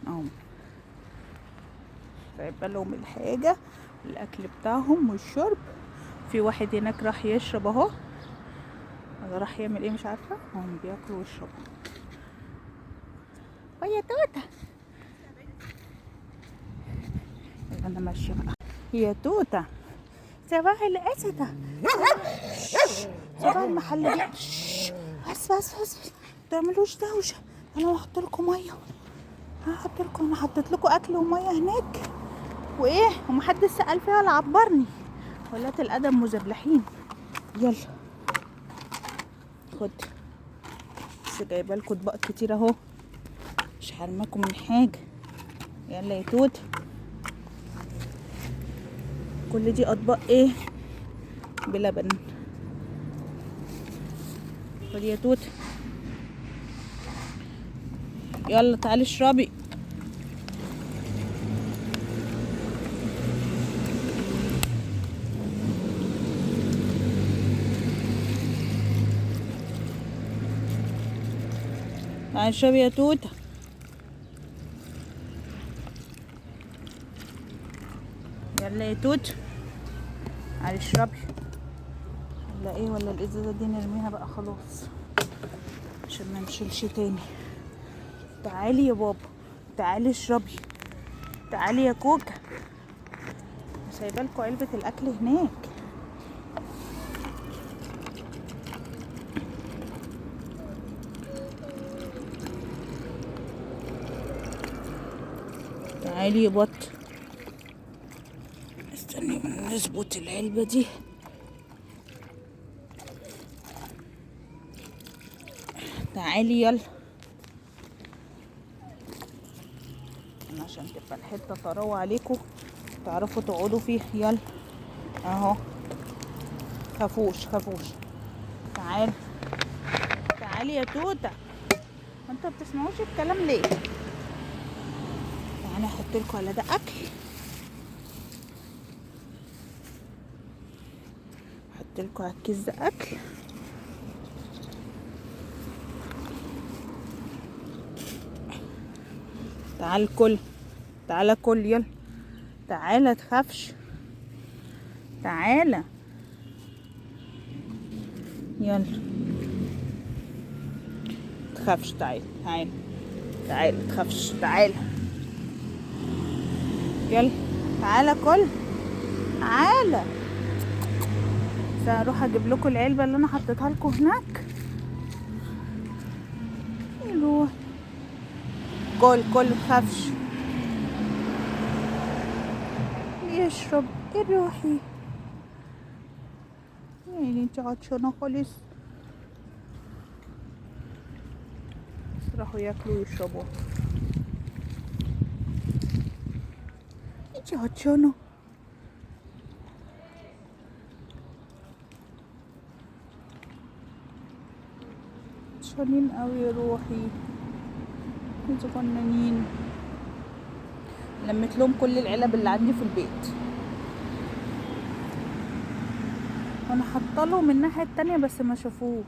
اهو سايبه لهم الحاجه، الاكل بتاعهم والشرب. في واحد هناك راح يشرب اهو، ولا راح يعمل ايه مش عارفه. هم بياكلوا ويشربوا. ويا توته انا ماشيه بقى. يا توته صباح القسطة، صباح المحلات. بس متعملوش دوشه. انا هحط لكم ميه، انا حطيت لكم اكل وميه هناك وايه، ومحدش سأل فيها ولا عبرني. ولات الادب مذبلحين. يلا خد، بس جايبه لكم اطباق كتير اهو، مش حرماكم من حاجه. يلا يا توت، كل دي اطباق ايه بلبن. خد يا توت، يلا تعالي اشربي. تعالي اشربي يا توته. يلا يا توت تعالي اشربي. ولا ايه، ولا الازازه دي نرميها بقى خلاص عشان ما نشيلش تاني. تعالي يا بابا، تعالي اشربي، تعالي يا كوكا. سايبالكوا علبه الاكل هناك. تعالي يا بط. استني نظبط العلبه دي. تعالي يلا عشان تبقى الحته طراوه عليكم تعرفوا تقعدوا فيها. يلا اهو، خافوش. تعالي تعالي يا توته، انتوا بتسمعوش الكلام ليه؟ تعالي احط لكم على ده اكل، احط لكم على الكيس ده اكل. تعال كل، تعالى كل يلا، تعالى تخافش، تعالى يلا تخافش. تعالى تخافش، تعالى يلا، تعالى كل، تعالى. بس هروح اجيب لكم العلبه اللي انا حطيتها لكم هناك. يروح كل تخافش، يشرب روحي. يعني انت عطشانه خالص. راحوا ياكلوا ويشربوا. انت عطشانه. عطشانين قوي يا روحي، انتوا فنانين. لميت لهم كل العلب اللي عندي في البيت، وانا حاطه لهم الناحيه التانية بس ما شافوش.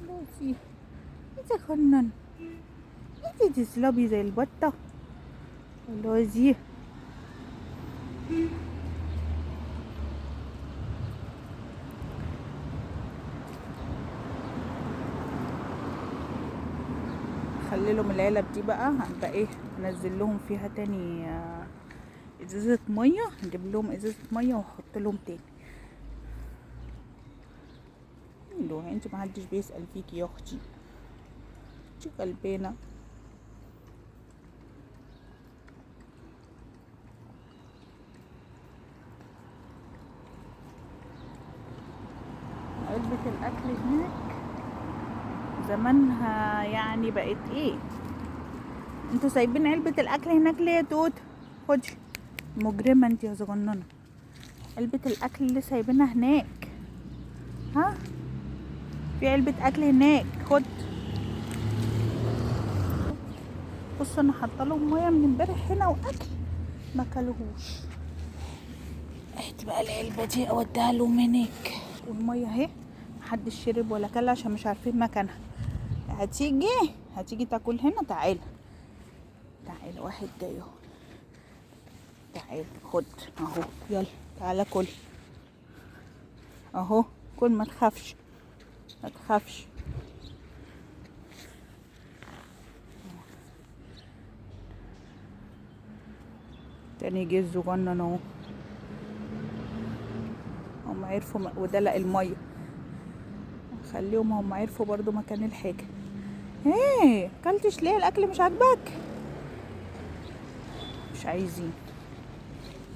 بصي انت فنان، انت تسلبي زي البطه. لوزي خلي لهم العلب دي بقى، هنبقى ايه انزل لهم فيها تاني ازازه ميه. هجيب لهم ازازه ميه واحط لهم تاني. لو انت ما حدش بيسأل فيكي يا اختي، انت غلبانه. علبه الاكل هناك زمانها يعني بقت ايه. انتوا سايبين علبة الاكل هناك ليه يا توت؟ خدي مجرمة انت يا صغننة. علبة الاكل اللي سايبينها هناك، ها في علبة اكل هناك. خد بص، انا حاطه لهم ميه من امبارح هنا واكل ما كلوهوش. اهدي بقى العلبة دي اوديها لهم هناك، والميه اهي محدش شرب ولا كل عشان مش عارفين مكانها. هتيجي تاكل هنا. تعال واحد جاي اهو. تعال خد اهو، يلا تعالى كل اهو، كل ما تخافش. تاني جه الصغنن اهو. هم عرفوا ودلق الميه. خليهم هم عرفوا برضو مكان الحاجه. ايه كلتش ليه؟ الاكل مش عاجبك؟ مش عايزين.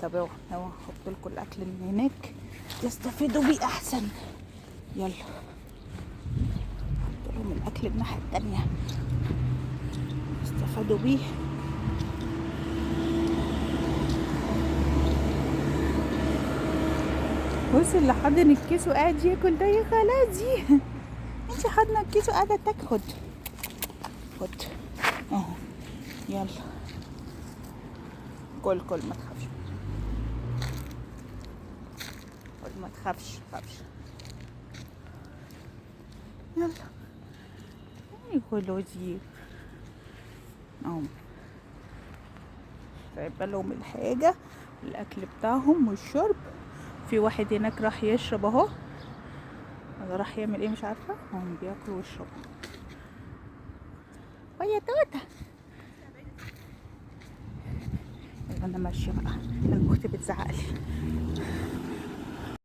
طب اهو احط لكم الاكل من هناك تستفيدوا بيه احسن. يلا احط لهم الاكل الناحيه التانيه استفادوا بيه. بص اللي حاضن الكيس وقاعد ياكل ده يا خالاتي. انت حاضنه الكيس وقاعده تاكل. خد اهو، يلا كل ما تخافش. كل ما تخافش. يلا ياكلوا دي اهو. سايبه لهم الحاجه، الاكل بتاعهم والشرب. في واحد هناك راح يشرب اهو، ولا راح يعمل ايه مش عارفه. هم بياكلوا ويشربوا. ويا توته انا ماشيه بقى، اختي بتزعقلي.